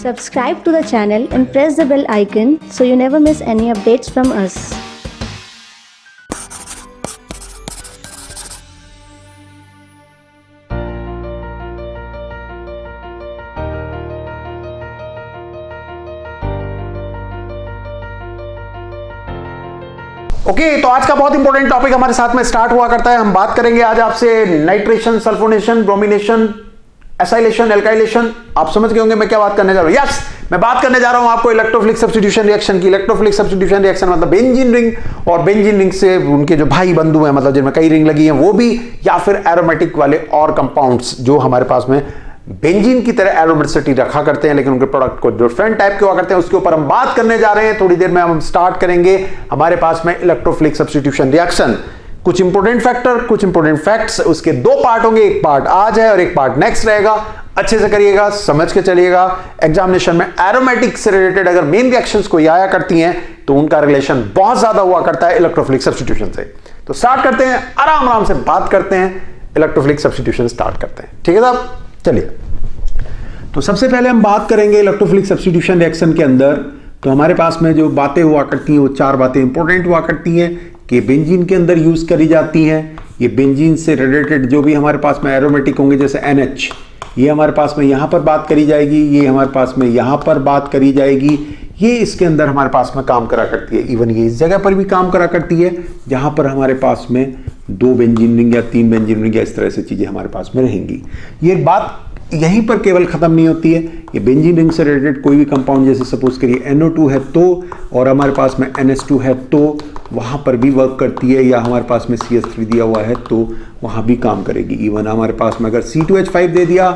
Subscribe to the channel and press the bell icon so you never miss any updates from us. Okay तो आज का बहुत important topic हमारे साथ में स्टार्ट हुआ करता है। हम बात करेंगे आज आपसे nitration, sulphonation, bromination, acylation, alkylation. आप समझ गए होंगे मैं क्या बात करने जा रहा हूं। यस, मैं बात करने जा रहा हूं आपको इलेक्ट्रोफिलिक सब्स्टिट्यूशन रिएक्शन की। इलेक्ट्रोफिलिक सब्स्टिट्यूशन रिएक्शन मतलब बेंजीन रिंग और बेंजीन रिंग से उनके जो भाई बंधु हैं, मतलब जिनमें कई रिंग लगी हैं वो भी, या फिर एरोमेटिक वाले और कंपाउंड्स जो हमारे पास में बेंजीन की तरह एरोमेटिसिटी रखा करते हैं लेकिन उनके प्रोडक्ट को डिफरेंट टाइप के हुआ करते हैं, उसके ऊपर हम बात करने जा रहे हैं। थोड़ी देर में हम स्टार्ट करेंगे हमारे पास में इलेक्ट्रोफिलिक सब्स्टिट्यूशन रिएक्शन। कुछ इंपोर्टेंट फैक्टर, कुछ इंपोर्टेंट फैक्ट्स, उसके दो पार्ट होंगे, एक पार्ट आज है और एक पार्ट नेक्स्ट रहेगा। अच्छे से करिएगा, समझ के चलिएगा। एग्जामिनेशन में एरोमेटिक से रिलेटेड अगर मेन रिएक्शंस कोई आया करती हैं तो उनका रिलेशन बहुत ज्यादा हुआ करता है इलेक्ट्रोफिलिक सब्स्टिट्यूशन से। तो स्टार्ट करते हैं, आराम आराम से बात करते हैं, इलेक्ट्रोफिलिक सब्स्टिट्यूशन स्टार्ट करते हैं। ठीक है साहब, चलिए। तो सबसे पहले हम बात करेंगे इलेक्ट्रोफिलिक सब्स्टिट्यूशन रिएक्शन के अंदर। तो हमारे पास में जो बातें हुआ करती हैं वो चार बातें इंपॉर्टेंट हुआ करती हैं कि बेंजीन के अंदर यूज करी जाती हैं। ये बेंजीन से रिलेटेड जो भी हमारे पास में एरोमेटिक होंगे, जैसे NH, ये हमारे पास में यहाँ पर बात करी जाएगी, ये हमारे पास में यहाँ पर बात करी जाएगी, ये इसके अंदर हमारे पास में काम करा करती है। इवन ये इस जगह पर भी काम करा करती है जहाँ पर हमारे पास में दो बेंजीन रिंग या तीन बेंजीन रिंग या इस तरह से चीज़ें हमारे पास में रहेंगी। ये बात यहीं पर केवल खत्म नहीं होती है, ये बेंजीन रिंग से रिलेटेड कोई भी कंपाउंड, जैसे सपोज करिए NO2 है तो, और हमारे पास में NH2 है तो वहाँ पर भी वर्क करती है, या हमारे पास में CH3 दिया हुआ है तो वहाँ भी काम करेगी। इवन हमारे पास में अगर C2H5 दे दिया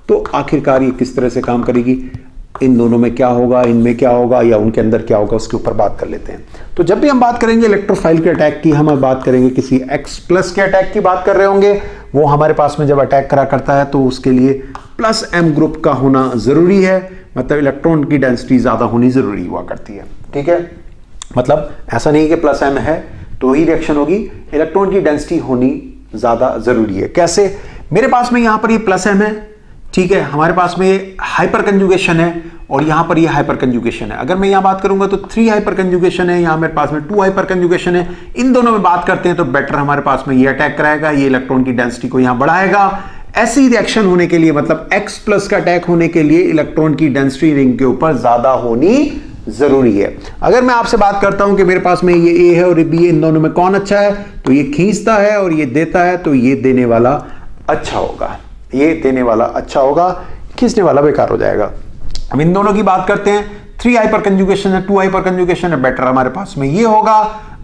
तो आखिरकार ये किस तरह से काम करेगी, इन दोनों में क्या होगा, इनमें क्या होगा या उनके अंदर क्या होगा, उसके ऊपर बात कर लेते हैं। तो जब भी हम बात करेंगे इलेक्ट्रोफाइल के अटैक की, हम बात करेंगे किसी X+ के अटैक की बात कर रहे होंगे। वो हमारे पास में जब अटैक करा करता है तो उसके लिए +M ग्रुप का होना जरूरी है, मतलब इलेक्ट्रॉन की डेंसिटी ज्यादा होनी जरूरी हुआ करती है। ठीक है, मतलब ऐसा नहीं कि +M है तो ही रिएक्शन होगी, इलेक्ट्रॉन की डेंसिटी होनी ज्यादा जरूरी है। कैसे? मेरे पास में यहां पर ये +M है, ठीक है, हमारे पास में हाइपर कंजुगेशन है और यहां पर ये हाइपर कंजुगेशन है। अगर मैं यहां बात करूंगा तो 3 हाइपर कंजुगेशन है, यहां मेरे पास में 2 हाइपर कंजुगेशन है। इन दोनों में बात करते हैं तो बेटर हमारे पास में ये अटैक कराएगा, ये इलेक्ट्रॉन की डेंसिटी को यहां बढ़ाएगा। ऐसी रिएक्शन होने के लिए, मतलब X+ का अटैक होने के लिए इलेक्ट्रॉन की डेंसिटी रिंग के ऊपर ज्यादा होनी जरूरी है। अगर मैं आपसे बात करता हूं कि मेरे पास में ये A है और ये B है, इन दोनों में कौन अच्छा है, तो ये खींचता है और ये देता है, तो ये देने वाला अच्छा होगा, ये देने वाला अच्छा होगा, खींचने वाला बेकार हो जाएगा। हम इन दोनों की बात करते हैं, 3 हाइपर कंजुगेशन है, 2 हाइपर कंजुगेशन है, बेटर हमारे पास में ये होगा।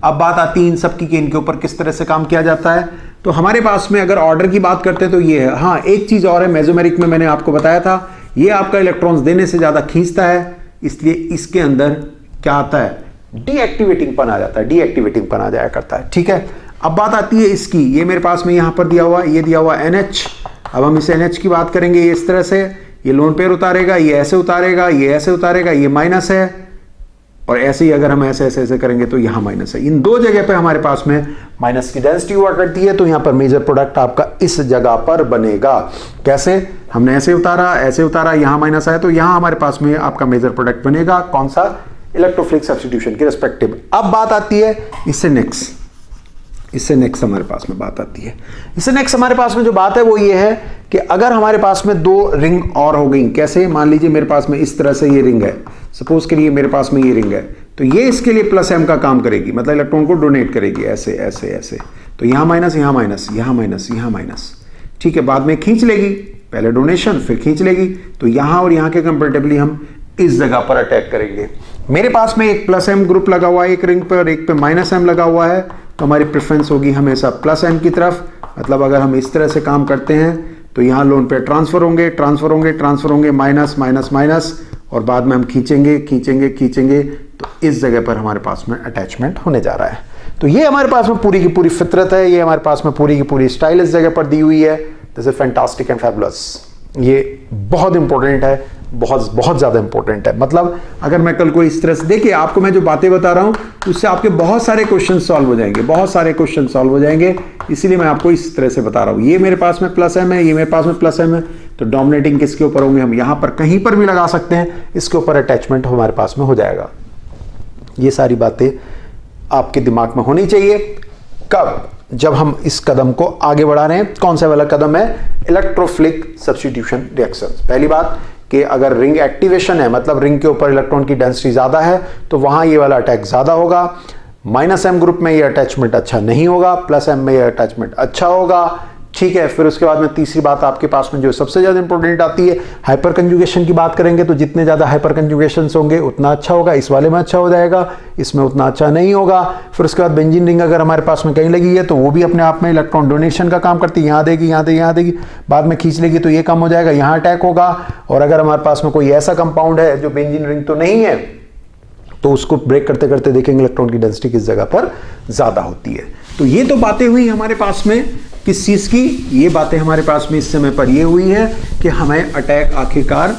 अब बात आती है इन सबकी कि इनके ऊपर किस तरह से काम किया जाता है। तो हमारे पास में अगर ऑर्डर की बात करते हैं तो ये है। हाँ, एक चीज और है, मेसोमेरिक में मैंने आपको बताया था, ये आपका इलेक्ट्रॉन्स देने से ज्यादा खींचता है, इसलिए इसके अंदर क्या आता है, डीएक्टिवेटिंग पन आ जाता है, डीएक्टिवेटिंग पन आ जाया करता है। ठीक है, अब बात आती है इसकी, ये मेरे पास में यहां पर दिया हुआ, ये दिया हुआ NH। अब हम इस NH की बात करेंगे, ये इस तरह से, ये लोन पेयर उतारेगा, ये ऐसे उतारेगा, ये ऐसे उतारेगा, ये माइनस है, और ऐसे ही अगर हम ऐसे ऐसे ऐसे करेंगे तो यहां माइनस है। इन दो जगह पे हमारे पास में माइनस की डेंसिटी हुआ करती है, तो यहां पर मेजर प्रोडक्ट आपका इस जगह पर बनेगा। कैसे? हमने ऐसे उतारा, यहां माइनस आया, तो यहां हमारे पास में आपका मेजर प्रोडक्ट बनेगा, कौन सा, इलेक्ट्रोफिलिक सब्स्टिट्यूशन के रिस्पेक्टिव। अब बात आती है इससे नेक्स्ट हमारे पास में बात आती है, इससे नेक्स्ट हमारे पास में जो बात है वो ये है कि अगर हमारे पास में 2 रिंग और हो गई, कैसे, मान लीजिए मेरे पास में इस तरह से ये रिंग है, सपोज करिए मेरे पास में ये रिंग है, तो ये इसके लिए +M का काम करेगी, मतलब इलेक्ट्रॉन को डोनेट करेगी, ऐसे ऐसे ऐसे, तो यहां माइनस, यहां माइनस, यहां माइनस, यहां माइनस। ठीक है, बाद में खींच लेगी, पहले डोनेशन फिर खींच लेगी, तो यहां और यहां के कंपेरेटिवली हम इस जगह पर अटैक करेंगे। मेरे पास में एक +M ग्रुप लगा हुआ है एक रिंग पर, एक पे -M लगा हुआ है, तो हमारी प्रेफरेंस होगी हमेशा +M की तरफ। मतलब अगर हम इस तरह से काम करते हैं तो यहाँ लोन पे ट्रांसफर होंगे, माइनस माइनस माइनस, और बाद में हम खींचेंगे, तो इस जगह पर हमारे पास में अटैचमेंट होने जा रहा है। तो ये हमारे पास में पूरी की पूरी फितरत है, ये हमारे पास में पूरी की पूरी स्टाइल इस जगह पर दी हुई है। This is fantastic and fabulous. ये बहुत इंपॉर्टेंट है, बहुत ज्यादा इंपॉर्टेंट है। मतलब अगर मैं कल को इस तरह से, देखिए आपको मैं जो बातें बता रहा हूं उससे आपके बहुत सारे क्वेश्चन सॉल्व हो जाएंगे, इसीलिए मैं आपको इस तरह से बता रहा हूं। ये मेरे पास में +M है, ये मेरे पास में +M है, तो डोमिनेटिंग किसके ऊपर होंगे, हम यहां पर कहीं पर भी लगा सकते हैं, इसके ऊपर अटैचमेंट हमारे पास में हो जाएगा। ये सारी बातें आपके दिमाग में होनी चाहिए। कब, जब हम इस कदम को आगे बढ़ा रहे हैं। कौन सा वाला कदम है, इलेक्ट्रोफिलिक सब्स्टिट्यूशन रिएक्शंस। पहली बात कि अगर रिंग एक्टिवेशन है, मतलब रिंग के ऊपर इलेक्ट्रॉन की डेंसिटी ज्यादा है, तो वहां ये वाला अटैक ज्यादा होगा। -m ग्रुप में ये अटैचमेंट अच्छा नहीं होगा, +m में ये अटैचमेंट अच्छा होगा। ठीक है, फिर उसके बाद में तीसरी बात आपके पास में जो सबसे ज्यादा इंपॉर्टेंट आती है, हाइपर कंजुगेशन की बात करेंगे, तो जितने ज्यादा हाइपर कंजुगेशन होंगे उतना अच्छा होगा। इस वाले में अच्छा हो जाएगा, इसमें उतना अच्छा नहीं होगा। फिर उसके बाद बेंजीन रिंग अगर हमारे पास में कहीं लगी है तो वो भी अपने आप में इलेक्ट्रॉन डोनेशन का काम करती है, यहाँ देगी, यहाँ देगी, यहाँ देगी, बाद में खींच लेगी तो ये कम हो जाएगा, यहाँ अटैक होगा। और अगर हमारे पास में कोई ऐसा कंपाउंड है जो बेंजीन रिंग तो नहीं है, तो उसको ब्रेक करते करते देखेंगे इलेक्ट्रॉन की डेंसिटी किस जगह पर ज्यादा होती है। तो ये तो बातें हुई हमारे पास में किस चीज की, ये बातें हमारे पास में इस समय पर ये हुई है कि हमें अटैक आखिरकार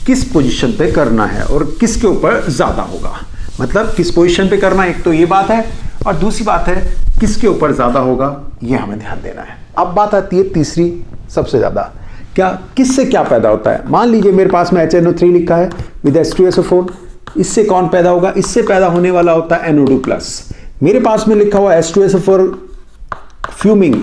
किस पोजीशन पे करना है और किसके ऊपर ज्यादा होगा, मतलब किस पोजीशन पे करना, एक तो ये बात है, और दूसरी बात है किसके ऊपर ज्यादा होगा, ये हमें ध्यान देना है। अब बात आती है तीसरी सबसे ज्यादा, क्या किससे क्या पैदा होता है। मान लीजिए मेरे पास में HNO3 लिखा है विद H2SO4, इससे कौन पैदा होगा, इससे पैदा होने वाला होता है NO2+। मेरे पास में लिखा हुआ H2SO4 फ्यूमिंग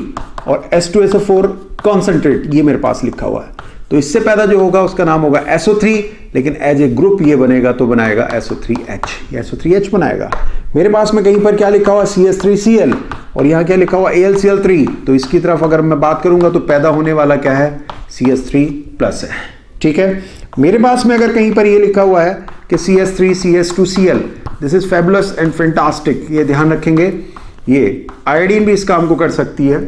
और H2SO4 कॉन्सेंट्रेट, ये मेरे पास लिखा हुआ है, तो इससे पैदा जो होगा उसका नाम होगा SO3, लेकिन एज ए ग्रुप ये बनेगा तो बनाएगा SO3H, ये SO3H बनाएगा। मेरे पास में कहीं पर क्या लिखा हुआ CH3Cl और यहाँ क्या लिखा हुआ AlCl3, तो इसकी तरफ अगर मैं बात करूंगा तो पैदा होने वाला क्या है, CH3+ है। ठीक है, मेरे पास में अगर कहीं पर ये लिखा हुआ है कि CH3CH2Cl, this is fabulous and fantastic, ये ध्यान रखेंगे। ये आयोडीन भी इस काम को कर सकती है,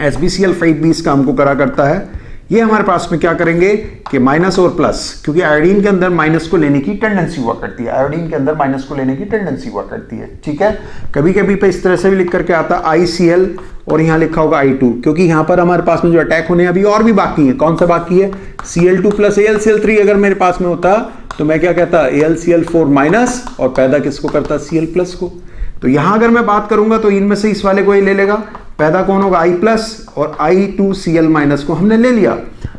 SbCl5 भी इस काम को करा करता है। ये हमारे पास में क्या करेंगे कि माइनस और प्लस, क्योंकि आयोडीन के अंदर माइनस को लेने की टेंडेंसी हुआ करती है, आयोडीन के अंदर माइनस को लेने की टेंडेंसी हुआ करती है। ठीक है, कभी कभी पे इस तरह से भी लिख करके आता है ICl और यहाँ लिखा होगा I2, क्योंकि यहाँ पर हमारे पास में जो अटैक होने अभी और भी बाकी है। कौन सा बाकी है, Cl2 + AlCl3 अगर मेरे पास में होता तो मैं क्या कहता, AlCl4- और पैदा किसको करता, Cl+ को। तो यहां अगर मैं बात करूंगा तो इनमें से इस वाले को ये ले लेगा, पैदा कौन होगा I+ और I2Cl- को हमने ले लिया,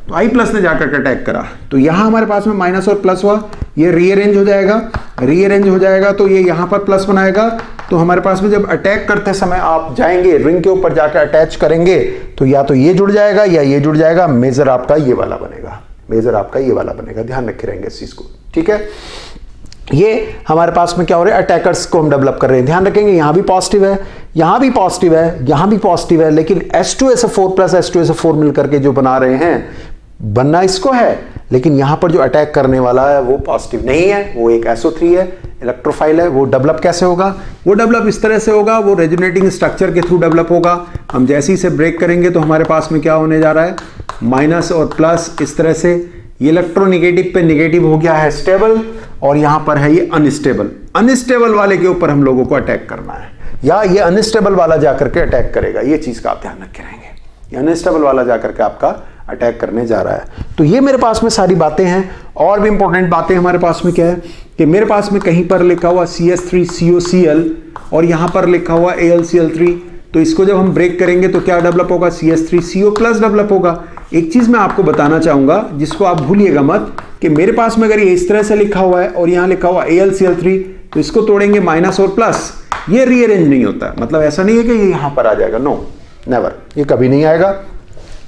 तो I+ ने जाकर के अटैक करा, तो यहां हमारे पास में माइनस और प्लस हुआ, ये रीअरेंज हो जाएगा, रीअरेंज हो जाएगा तो ये यहां पर प्लस बनाएगा। तो हमारे पास में जब अटैक करते समय आप जाएंगे रिंग के ऊपर जाकर अटैच करेंगे तो या तो ये जुड़ जाएगा या ये जुड़ जाएगा, मेजर आपका ये वाला बनेगा, मेजर आपका ये वाला बनेगा, ध्यान रखे रहेंगे इस चीज को। ठीक है, ये हमारे पास में क्या हो रहा है, अटैकर्स को हम डेवलप कर रहे हैं। ध्यान रखेंगे यहां भी पॉजिटिव है, यहां भी पॉजिटिव है, यहां भी पॉजिटिव है, लेकिन H2SO4 + H2SO4 मिलकर के जो बना रहे हैं, बनना इसको है, लेकिन यहां पर जो अटैक करने वाला है वो पॉजिटिव नहीं है, वो एक SO3 है, इलेक्ट्रोफाइल है। वो डेवलप कैसे होगा, वो डेवलप इस तरह से होगा, वो रेजोनेटिंग स्ट्रक्चर के थ्रू डेवलप होगा। हम जैसे ही इसे ब्रेक करेंगे तो हमारे पास में क्या होने जा रहा है, माइनस और प्लस, इस तरह से ये इलेक्ट्रोनेगेटिव पे नेगेटिव हो गया है स्टेबल, और यहां पर है ये अनस्टेबल। अनस्टेबल वाले के ऊपर हम लोगों को अटैक करना है, या ये अनस्टेबल वाला जाकर के अटैक करेगा, ये चीज का आप ध्यान रखे रहेंगे, ये अनस्टेबल वाला जाकर के आपका अटैक करने जा रहा है। तो ये मेरे पास में सारी बातें हैं। और भी इंपॉर्टेंट बातें हमारे पास में क्या है कि मेरे पास में कहीं पर लिखा हुआ CH3COCl और यहां पर लिखा हुआ AlCl3, तो इसको जब हम ब्रेक करेंगे तो क्या डेवलप होगा, CH3CO+ डेवलप होगा। एक चीज मैं आपको बताना चाहूंगा जिसको आप भूलिएगा मत, कि मेरे पास में अगर ये इस तरह से लिखा हुआ है और यहां लिखा हुआ AlCl3, तो इसको तोड़ेंगे माइनस और प्लस, ये रीअरेंज नहीं होता, मतलब ऐसा नहीं है कि ये यहां पर आ जाएगा, नो नेवर, ये कभी नहीं आएगा।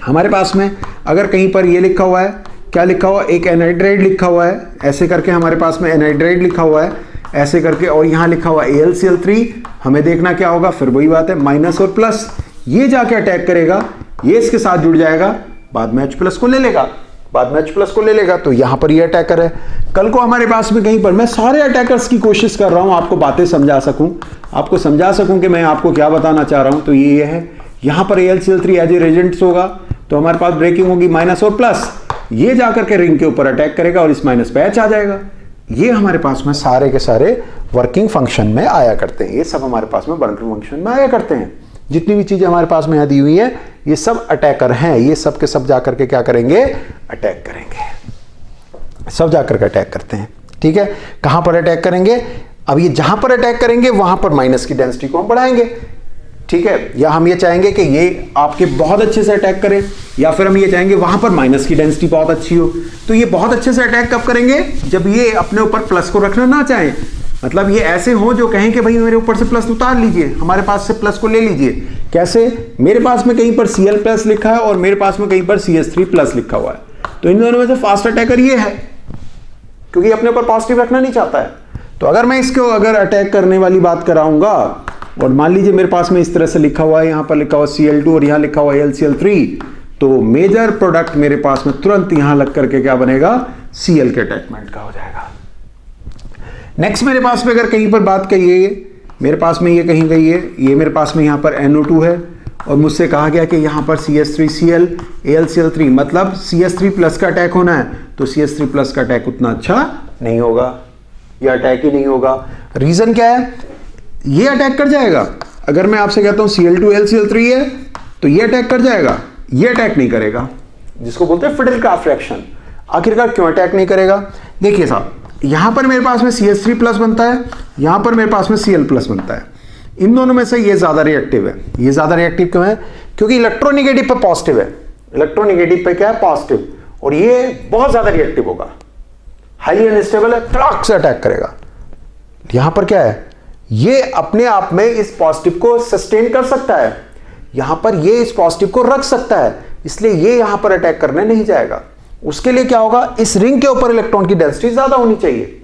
हमारे पास में अगर कहीं पर ये लिखा हुआ है, क्या लिखा हुआ, एक एनहाइड्राइड लिखा हुआ है, ऐसे करके हमारे पास में एनहाइड्राइड लिखा हुआ है, ऐसे करके, और यहां लिखा हुआ AlCl3, हमें देखना क्या होगा, फिर वही बात है, माइनस और प्लस, ये जाके अटैक करेगा, ये इसके साथ जुड़ जाएगा, बाद में H+ को ले लेगा, बाद में H+ को ले लेगा, तो यहां पर ये अटैकर है। कल को हमारे पास में कहीं पर, मैं सारे अटैकर्स की कोशिश कर रहा हूं आपको बातें समझा सकूं, आपको समझा सकूं कि मैं आपको क्या बताना चाह रहा हूं, तो ये है, यहां पर AlCl3 एज ए रेजेंट्स होगा, तो हमारे पास ब्रेकिंग होगी माइनस और प्लस, ये जाकर के रिंग के ऊपर अटैक करेगा और इस माइनस पे H आ जाएगा। ये हमारे पास में सारे के सारे वर्किंग फंक्शन में आया करते हैं, ये सब हमारे पास में वर्किंग फंक्शन में आया करते हैं। जितनी भी चीजें हमारे पास में दी हुई है, ये सब अटैकर हैं, ये सब के सब जाकर के क्या करेंगे, अटैक करेंगे, सब जाकर के अटैक करते हैं। ठीक है, कहां पर अटैक करेंगे, अब ये जहां पर अटैक करेंगे वहां पर माइनस की डेंसिटी को हम बढ़ाएंगे, ठीक है, या हम ये चाहेंगे कि ये आपके बहुत अच्छे से अटैक करे, या फिर हम ये चाहेंगे वहां पर माइनस की डेंसिटी बहुत अच्छी हो। तो ये बहुत अच्छे से अटैक कब करेंगे, जब ये अपने ऊपर प्लस को रखना ना चाहें, मतलब ये ऐसे हो जो कहें कि भाई मेरे ऊपर से प्लस उतार लीजिए, हमारे पास से प्लस को ले लीजिए। कैसे, मेरे पास में कहीं पर Cl प्लस लिखा है और मेरे पास में कहीं पर CH3 प्लस लिखा हुआ है, तो इन दोनों में से फास्ट अटैकर ये है, क्योंकि अपने ऊपर पॉजिटिव रखना नहीं चाहता है। तो अगर मैं इसको अगर अटैक करने वाली बात कराऊंगा, और मान लीजिए मेरे पास में इस तरह से लिखा हुआ है, यहां पर लिखा हुआ Cl2 और यहां लिखा हुआ LCl3, तो मेजर प्रोडक्ट मेरे पास में तुरंत यहां लग करके क्या बनेगा, Cl के अटैचमेंट का हो जाएगा। नेक्स्ट मेरे पास में अगर कहीं पर बात करिए, मेरे पास में ये कहीं गई है, ये मेरे पास में यहां पर NO2 है और मुझसे कहा गया कि यहां पर CH3Cl AlCl3, मतलब CH3 प्लस का अटैक होना है, तो CH3 प्लस का अटैक उतना अच्छा नहीं होगा, यह अटैक ही नहीं होगा। रीजन क्या है, ये अटैक कर जाएगा। अगर मैं आपसे कहता हूं Cl2 LCl3 है तो ये अटैक कर जाएगा, ये अटैक नहीं करेगा, जिसको बोलते हैं फिडेल-क्राफ्ट रिएक्शन। आखिरकार क्यों अटैक नहीं करेगा, देखिए साहब, यहां पर मेरे पास में CH3 प्लस बनता है, यहां पर मेरे पास में Cl प्लस बनता है। इन दोनों में से ये ज्यादा रिएक्टिव है। ये ज्यादा रिएक्टिव क्यों है, क्योंकि इलेक्ट्रोनेगेटिव पे पॉजिटिव है, इलेक्ट्रोनेगेटिव पे क्या है, पॉजिटिव, और ये बहुत ज्यादा रिएक्टिव होगा, हाईली अनस्टेबल है, ट्रक से अटैक करेगा। यहां पर क्या है, ये अपने आप में इस पॉजिटिव को सस्टेन कर सकता है, यहां पर ये इस पॉजिटिव को रख सकता है, इसलिए ये यहां पर अटैक करने नहीं जाएगा। उसके लिए क्या होगा, इस रिंग के ऊपर इलेक्ट्रॉन की डेंसिटी ज्यादा होनी चाहिए।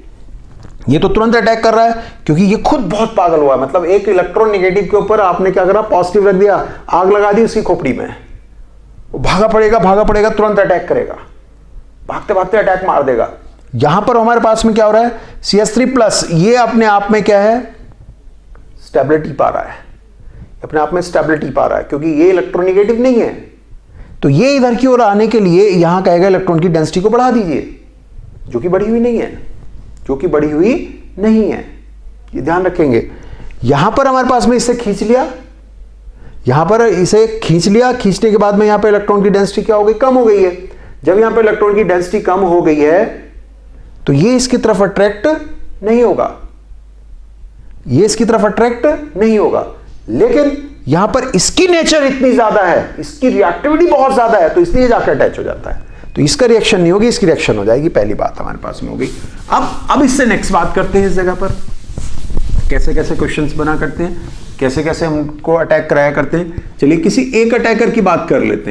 ये तो तुरंत अटैक कर रहा है क्योंकि ये खुद बहुत पागल हुआ है, मतलब एक इलेक्ट्रॉन नेगेटिव के ऊपर आपने क्या करा, पॉजिटिव रख दिया, आग लगा दी उसकी खोपड़ी में, वो भागा पड़ेगा, तुरंत अटैक करेगा, भागते भागते अटैक मार देगा। यहां पर हमारे पास में क्या हो रहा है, CH3 प्लस, ये अपने आप में क्या है, स्टेबिलिटी पा रहा है, अपने आप में स्टेबिलिटी पा रहा है, क्योंकि ये इलेक्ट्रोनेगेटिव नहीं है। तो ये इधर की ओर आने के लिए यहां कहेगा इलेक्ट्रॉन की डेंसिटी को बढ़ा दीजिए, जो कि बढ़ी हुई नहीं है, ये ध्यान रखेंगे। यहां पर हमारे पास में इसे खींच लिया, खींचने के बाद में यहां पे इलेक्ट्रॉन की डेंसिटी क्या हो गई, कम हो गई है। जब यहां पे इलेक्ट्रॉन की डेंसिटी कम हो गई है तो ये इसकी तरफ अट्रैक्ट नहीं होगा, लेकिन यहां पर इसकी नेचर इतनी ज्यादा है, इसकी रिएक्टिविटी बहुत ज्यादा है, तो इसलिए जाकर अटैच हो जाता है। तो इसका रिएक्शन नहीं होगी, इसकी रिएक्शन हो जाएगी, पहली बात हमारे पास में हो गई। अब इससे नेक्स्ट बात करते हैं, इस जगह पर कैसे कैसे क्वेश्चंस बना करते हैं, कैसे कैसे हमको अटैक कराया करते हैं। चलिए किसी एक अटैकर की बात कर लेते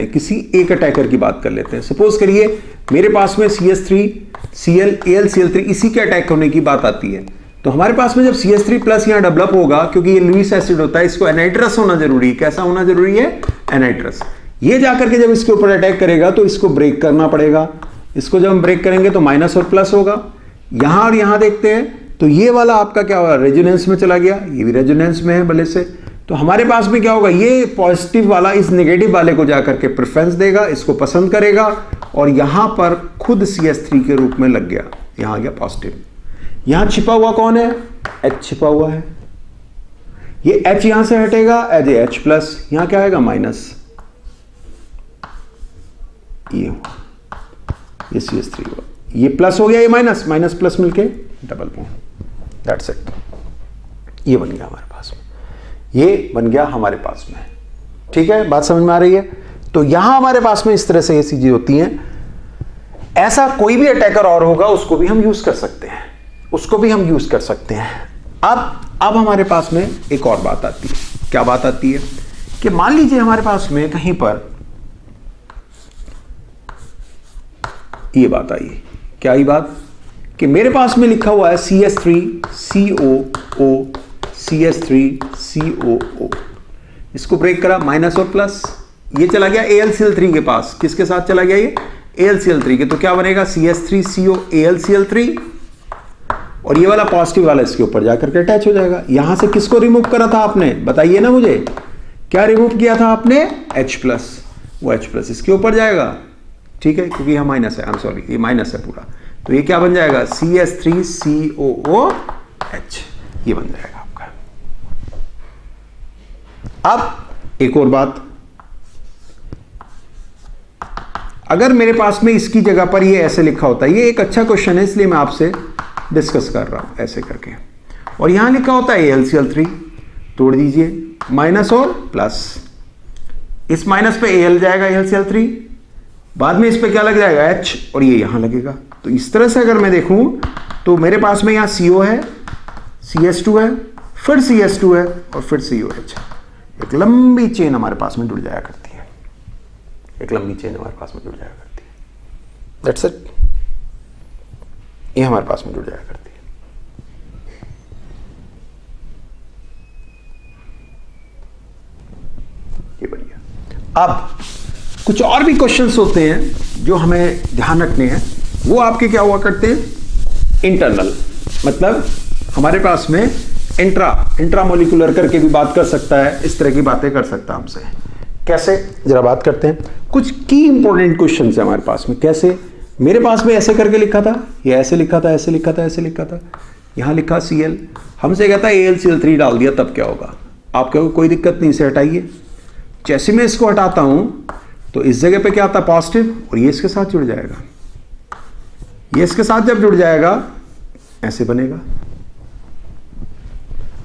हैं, सपोज करिए मेरे पास में CH3 Cl AlCl3 इसी के अटैक होने की बात आती है। तो हमारे पास में जब CH3 प्लस यहां डेवलप होगा, क्योंकि ये लुईस एसिड होता है, इसको एनाइट्रस होना जरूरी है। कैसा होना जरूरी है, एनाइट्रस। ये जाकर के जब इसके ऊपर अटैक करेगा तो इसको ब्रेक करना पड़ेगा, इसको जब हम ब्रेक करेंगे तो माइनस और प्लस होगा। यहां और यहां देखते हैं तो ये वाला आपका क्या होगा, रेजोनेंस में चला गया, ये भी रेजोनेंस में है भले से। तो हमारे पास में क्या होगा, ये पॉजिटिव वाला इस नेगेटिव वाले को जाकर के प्रेफरेंस देगा, इसको पसंद करेगा, और यहां पर खुद CH3 के रूप में लग गया, यहां आ गया पॉजिटिव। यहां छिपा हुआ कौन है, H छिपा हुआ है, ये H यहां से हटेगा, एज ए H प्लस, यहां क्या आएगा, माइनस, ये CH3 हुआ, ये प्लस हो गया, ये माइनस, माइनस प्लस मिलके डबल बॉन्ड, दैट्स इट। ये बन गया हमारे पास में, ठीक है, बात समझ में आ रही है। तो यहां हमारे पास में इस तरह से ये चीजें होती हैं। ऐसा कोई भी अटैकर और होगा, उसको भी हम यूज कर सकते हैं, अब हमारे पास में एक और बात आती है। क्या बात आती है कि मान लीजिए हमारे पास में कहीं पर ये बात आई, क्या ये बात कि मेरे पास में लिखा हुआ है CH3COO CH3COO, इसको ब्रेक करा, माइनस और प्लस, ये चला गया AlCl3 के पास। किसके साथ चला गया ये, AlCl3 के। तो क्या बनेगा, CH3CO AlCl3, और ये वाला पॉजिटिव वाला इसके ऊपर जाकर के अटैच हो जाएगा। यहां से किसको रिमूव करा था आपने, बताइए ना मुझे, क्या रिमूव किया था आपने, H प्लस, वो H प्लस इसके ऊपर जाएगा, ठीक है, क्योंकि यहां माइनस है, सॉरी ये माइनस है पूरा, तो ये क्या बन जाएगा, CH3COOH, ये बन जाएगा आपका। अब एक और बात, अगर मेरे पास में इसकी जगह पर ये ऐसे लिखा होता है, ये एक अच्छा क्वेश्चन है इसलिए मैं आपसे डिस्कस कर रहा हूं ऐसे करके, और यहां लिखा होता है AlCl3, तोड़ दीजिए, माइनस और प्लस, इस माइनस पे Al जाएगा, AlCl3, बाद में इस पे क्या लग जाएगा H, और ये यहां लगेगा। तो इस तरह से अगर मैं देखूं तो मेरे पास में यहां CO है, CH2 है, फिर CH2 है और फिर COH। एक लंबी चेन हमारे पास में जुड़ जाया करती है, एक लंबी चेन हमारे पास में जुड़ जाया करती है। दैट्स इट, ये हमारे पास में जुड़ जाया करती है। ये बन गया। अब कुछ और भी क्वेश्चंस होते हैं जो हमें ध्यान रखने हैं, वो आपके क्या हुआ करते हैं, इंटरनल, मतलब हमारे पास में इंट्रामोलिकुलर करके भी बात कर सकता है, इस तरह की बातें कर सकता है हमसे। कैसे, जरा बात करते हैं। कुछ की इंपॉर्टेंट क्वेश्चंस है हमारे पास में। कैसे, मेरे पास में ऐसे करके लिखा था, या ऐसे लिखा था, ऐसे लिखा था, ऐसे लिखा था, यहां लिखा Cl, हमसे कहता है AlCl3 डाल दिया, तब क्या होगा। आप कहोगे कोई दिक्कत नहीं, इसे हटाइए। जैसे मैं इसको हटाता हूं तो इस जगह पे क्या आता है, पॉजिटिव, और ये इसके साथ जुड़ जाएगा। ये इसके साथ जब जुड़ जाएगा ऐसे बनेगा।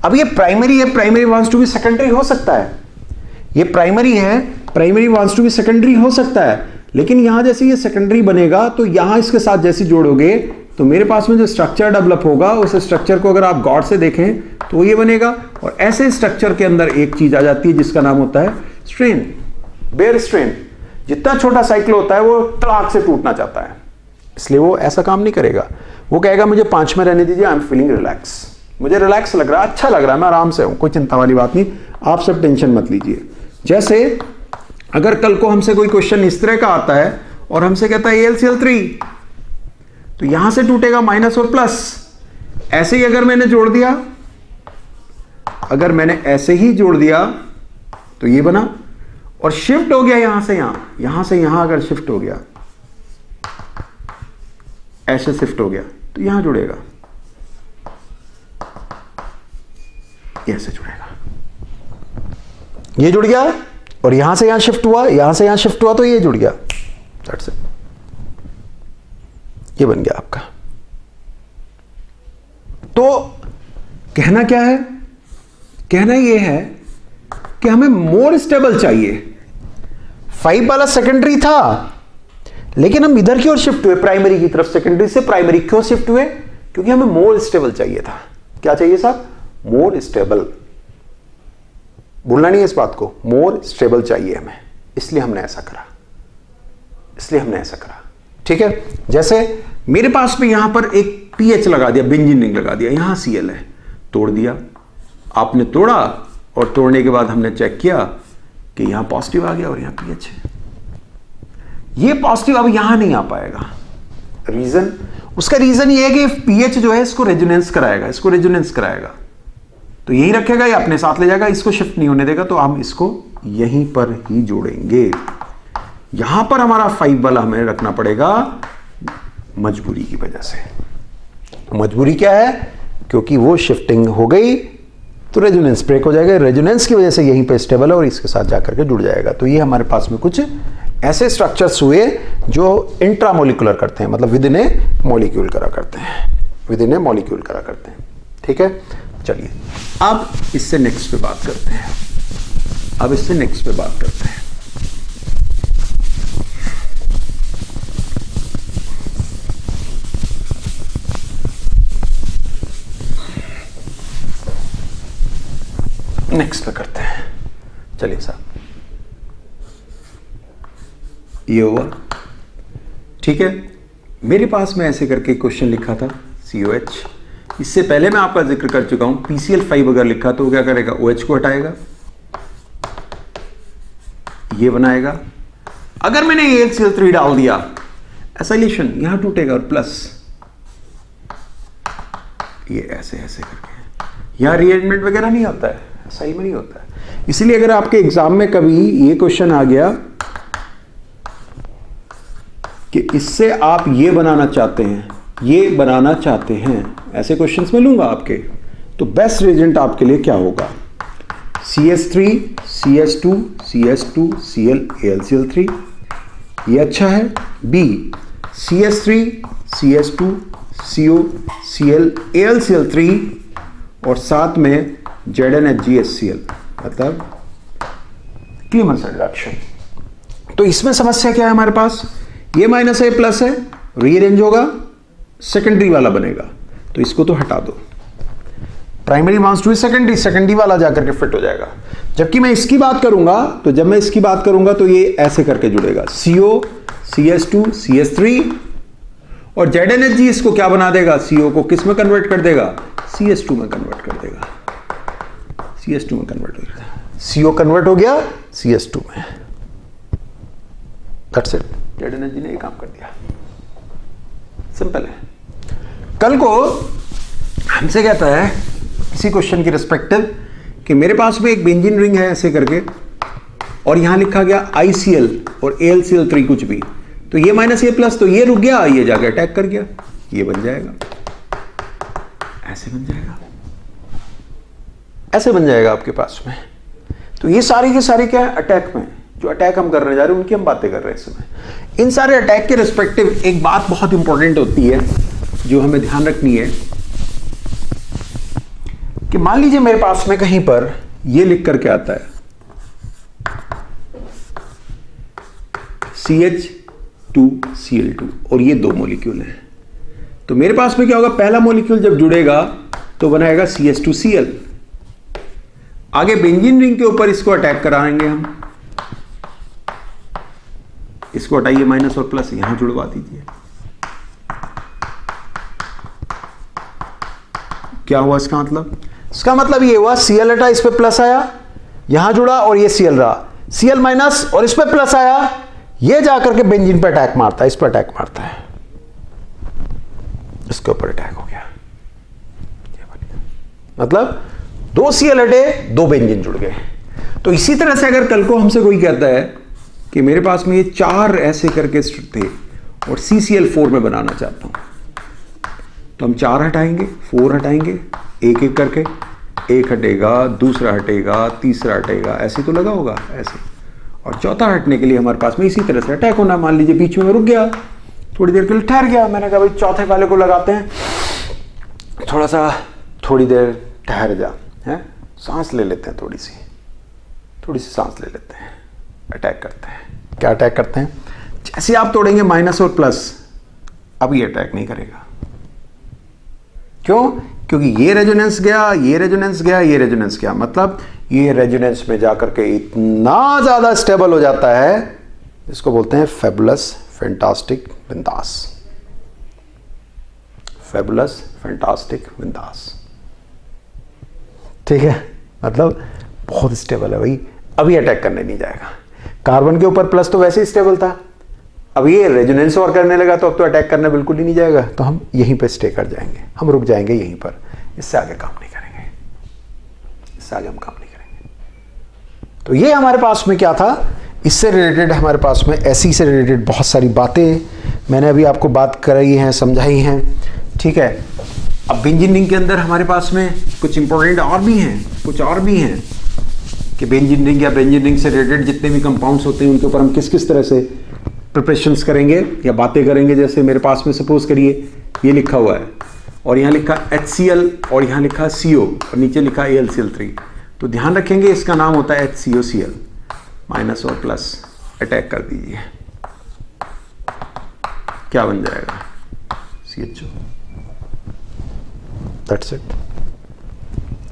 अब ये प्राइमरी है, primary wants to be secondary हो सकता है, ये प्राइमरी है, primary wants to be secondary हो सकता है, लेकिन यहां जैसे ये सेकेंडरी बनेगा तो यहां इसके साथ जैसे जोड़ोगे तो मेरे पास में जो स्ट्रक्चर डेवलप होगा उस स्ट्रक्चर को अगर आप गौर से देखें तो ये बनेगा। और ऐसे स्ट्रक्चर के अंदर एक चीज आ जाती है जिसका नाम होता है स्ट्रेन, बेयर स्ट्रेन। जितना छोटा साइकिल होता है वो तड़ाक से टूटना चाहता है, इसलिए वो ऐसा काम नहीं करेगा। वो कहेगा मुझे 5 में रहने दीजिए, आई एम फीलिंग रिलैक्स, मुझे रिलैक्स लग रहा है, अच्छा लग रहा है, मैं आराम से हूं, कोई चिंता वाली बात नहीं, आप सब टेंशन मत लीजिए। जैसे अगर कल को हमसे कोई क्वेश्चन इस तरह का आता है और हमसे कहता है AlCl3, तो यहां से टूटेगा माइनस और प्लस। ऐसे ही अगर मैंने जोड़ दिया, अगर मैंने ऐसे ही जोड़ दिया तो ये बना, और शिफ्ट हो गया यहां से यहां, यहां से यहां अगर शिफ्ट हो गया, ऐसे शिफ्ट हो गया तो यहां जुड़ेगा, ऐसे जुड़ेगा, ये जुड़ गया, और यहां से यहां शिफ्ट हुआ, यहां से यहां शिफ्ट हुआ तो ये जुड़ गया। दैट्स इट, ये बन गया आपका। तो कहना क्या है, कहना ये है कि हमें मोर स्टेबल चाहिए। 5 वाला सेकेंडरी था, लेकिन हम इधर की ओर शिफ्ट हुए, प्राइमरी की तरफ, सेकेंडरी से प्राइमरी क्यों शिफ्ट हुए, क्योंकि हमें मोर स्टेबल चाहिए था। क्या चाहिए साहब, मोर स्टेबल, भूलना नहीं है इस बात को, मोर स्टेबल चाहिए हमें, इसलिए हमने ऐसा करा, इसलिए हमने ऐसा करा। ठीक है, जैसे मेरे पास में यहां पर एक पीएच लगा दिया, बेंजीन रिंग लगा दिया, यहां Cl है, तोड़ दिया, आपने तोड़ा, और तोड़ने के बाद हमने चेक किया कि यहां पॉजिटिव आ गया और यहां पीएच है। ये पॉजिटिव अब यहां नहीं आ पाएगा। रीजन, उसका रीजन ये है कि पीएच जो है इसको रेजोनेंस कराएगा, इसको रेजोनेंस कराएगा, तो यही रखेगा या अपने साथ ले जाएगा, इसको शिफ्ट नहीं होने देगा, तो हम इसको यहीं पर ही जोड़ेंगे। यहां पर हमारा 5 वाला हमें रखना पड़ेगा मजबूरी की वजह से। मजबूरी क्या है, क्योंकि वो शिफ्टिंग हो गई तो रेजोनेंस ब्रेक हो जाएगा, रेजोनेंस की वजह से यहीं पे स्टेबल है और इसके साथ जाकर के जुड़ जाएगा। तो ये हमारे पास में कुछ ऐसे स्ट्रक्चर्स हुए जो इंट्रामोलिकुलर करते हैं, मतलब विद इन ए मॉलिक्यूल करा करते हैं, विद इन ए मॉलिक्यूल करा करते हैं। ठीक है, चलिए अब इससे नेक्स्ट पे बात करते हैं, अब इससे नेक्स्ट पे बात करते हैं। नेक्स्ट पे करते हैं, चलिए साहब, ये हुआ। ठीक है, मेरे पास में ऐसे करके क्वेश्चन लिखा था COH, इससे पहले मैं आपका जिक्र कर चुका हूं, PCl5 अगर लिखा तो क्या करेगा, OH को हटाएगा, ये बनाएगा। अगर मैंने AlCl3 डाल दिया, एसाइलेशन, यहां टूटेगा और प्लस, ये ऐसे ऐसे करके, यहां रीअरेंजमेंट वगैरह नहीं होता है, सही में नहीं होता है। इसलिए अगर आपके एग्जाम में कभी ये क्वेश्चन आ गया कि इससे आप ये बनाना चाहते हैं, ये बनाना चाहते हैं, ऐसे क्वेश्चंस में लूंगा आपके, तो बेस्ट रिएजेंट आपके लिए क्या होगा, CH3 CH2 CH2 Cl AlCl3, ये अच्छा है। B CH3 CH2 CO Cl AlCl3, और साथ में ZnHgHCl मतलब क्लीमस रिडक्शन। तो इसमें समस्या क्या है हमारे पास, ये माइनस है प्लस है, रीअरेंज होगा, सेकेंडरी वाला बनेगा, तो इसको तो हटा दो, primary mounts to secondary, secondary वाला जाकर के फिट हो जाएगा। जबकि मैं इसकी बात करूंगा तो जब मैं इसकी बात करूंगा तो ये ऐसे करके जुड़ेगा, CO CS2 CS3 और ZnHg इसको क्या बना देगा, CO को किस में कन्वर्ट कर देगा, CS2 में कन्वर्ट कर देगा, CS2 में कन्वर्ट हो गया, CO कन्वर्ट हो गया CS2 में। दैट्स इट, ZnHg ने ये काम कर दिया, सिंपल है। कल को हमसे कहता है इसी क्वेश्चन की रिस्पेक्टिव कि मेरे पास में एक बेंजीन रिंग है ऐसे करके और यहां लिखा गया ICl और AlCl3 कुछ भी, तो ये माइनस ये प्लस, तो ये रुक गया, ये जाकर अटैक कर गया, ये बन जाएगा, ऐसे बन जाएगा, ऐसे बन जाएगा आपके पास में। तो ये सारी के सारी क्या है, अटैक में जो अटैक हम करने जा रहे हैं उनकी हम बातें कर रहे हैं इसमें। इन सारे अटैक के रिस्पेक्टिव एक बात बहुत इंपॉर्टेंट होती है जो हमें ध्यान रखनी है कि मान लीजिए मेरे पास में कहीं पर ये लिख करके आता है CH2Cl2 और ये दो मॉलिक्यूल हैं, तो मेरे पास में क्या होगा, पहला मॉलिक्यूल जब जुड़ेगा तो बनाएगा CH2Cl, आगे बेंजीन रिंग के ऊपर इसको अटैक कराएंगे हम, इसको हटाइए माइनस और प्लस, यहां जुड़वा दीजिए, क्या हुआ इसका मतलब, इसका मतलब ये हुआ Cl हटा, इस पे प्लस आया, यहां जुड़ा और ये Cl रहा, Cl माइनस और इस पे प्लस आया, ये जाकर के बेंजीन पे अटैक मारता है, इस पे अटैक मारता है, इसके ऊपर अटैक हो गया, मतलब दो Cl हटे, दो बेंजीन जुड़ गए। तो इसी तरह से अगर कल को हमसे कोई कहता है कि मेरे पास में ये 4 ऐसे करके थे और CCl4 में बनाना चाहता हूं, तो हम 4 हटाएंगे, 4 हटाएंगे, एक एक करके, एक हटेगा, दूसरा हटेगा, तीसरा हटेगा, ऐसे तो लगा होगा ऐसे, और चौथा हटने के लिए हमारे पास में इसी तरह से अटैक होना। मान लीजिए बीच में रुक गया, थोड़ी देर के लिए ठहर गया, मैंने कहा भाई चौथे वाले को लगाते हैं, थोड़ा सा थोड़ी देर ठहर जा, है सांस ले लेते हैं, थोड़ी सी सांस ले लेते हैं, अटैक करते हैं। क्या अटैक करते हैं, जैसे आप तोड़ेंगे माइनस और प्लस, अब ये अटैक नहीं करेगा, क्यों, क्योंकि ये रेजोनेंस गया, ये रेजोनेंस गया, ये रेजोनेंस गया, मतलब ये रेजोनेंस में जाकर के इतना ज्यादा स्टेबल हो जाता है, इसको बोलते हैं फेबुलस फैंटास्टिक बिंदास, फेबुलस फैंटास्टिक बिंदास, ठीक है, मतलब बहुत स्टेबल है भाई, अभी अटैक करने नहीं जाएगा। कार्बन के ऊपर प्लस तो वैसे ही स्टेबल था, अब ये रेजोनेंस और करने लगा तो अब तो अटैक करना बिल्कुल ही नहीं जाएगा, तो हम यहीं पे स्टे कर जाएंगे, हम रुक जाएंगे यहीं पर, इससे आगे काम नहीं करेंगे, इससे आगे हम काम नहीं करेंगे। तो ये हमारे पास में क्या था, इससे रिलेटेड हमारे पास में एसी से रिलेटेड बहुत सारी बातें मैंने अभी आपको बात कराई हैं, समझाई हैं, ठीक है। अब बेंजीन रिंग के अंदर हमारे पास में कुछ इंपॉर्टेंट और भी हैं, कुछ और भी हैं कि बेंजीन रिंग या बेंजीन रिंग से रिलेटेड जितने भी कंपाउंड्स होते हैं उनके ऊपर हम किस किस तरह से प्रिपरेशंस करेंगे या बातें करेंगे। जैसे मेरे पास में सपोज करिए ये लिखा हुआ है और यहाँ लिखा HCl और यहाँ लिखा CO और नीचे लिखा AlCl3, तो ध्यान रखेंगे इसका नाम होता है HCOCl, माइनस और प्लस अटैक कर दीजिए, क्या बन जाएगा, CHO, दैट्स इट,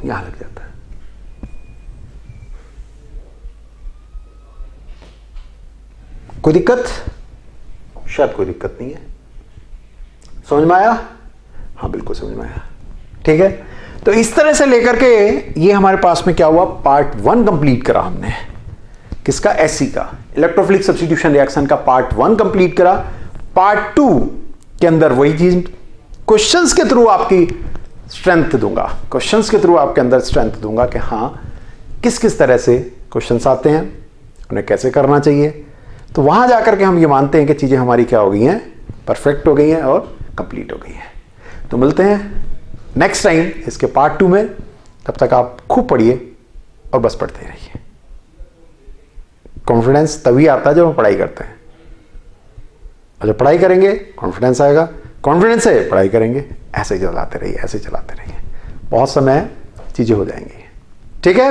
यहां लग जाता है। कोई दिक्कत, शायद कोई दिक्कत नहीं है, समझ में आया, हाँ बिल्कुल समझ में आया, ठीक है। तो इस तरह से लेकर के ये हमारे पास में क्या हुआ, पार्ट 1 कंप्लीट करा हमने, किसका, एससी का, इलेक्ट्रोफिलिक सब्स्टिट्यूशन रिएक्शन का पार्ट 1 कंप्लीट करा। पार्ट 2 के अंदर वही चीज क्वेश्चंस के थ्रू आपकी स्ट्रेंथ दूंगा, क्वेश्चंस के थ्रू आपके अंदर स्ट्रेंथ दूंगा कि हाँ किस किस तरह से क्वेश्चंस आते हैं, उन्हें कैसे करना चाहिए। तो वहां जाकर के हम ये मानते हैं कि चीजें हमारी क्या हो गई हैं, परफेक्ट हो गई हैं और कंप्लीट हो गई हैं। तो मिलते हैं नेक्स्ट टाइम इसके पार्ट 2 में, तब तक आप खूब पढ़िए और बस पढ़ते रहिए। कॉन्फिडेंस तभी आता है जब हम पढ़ाई करते हैं, और जब पढ़ाई करेंगे कॉन्फिडेंस आएगा, कॉन्फिडेंस से पढ़ाई करेंगे, ऐसे ही चलाते रहिए, ऐसे ही चलाते रहिए, बहुत समय चीजें हो जाएंगी। ठीक है।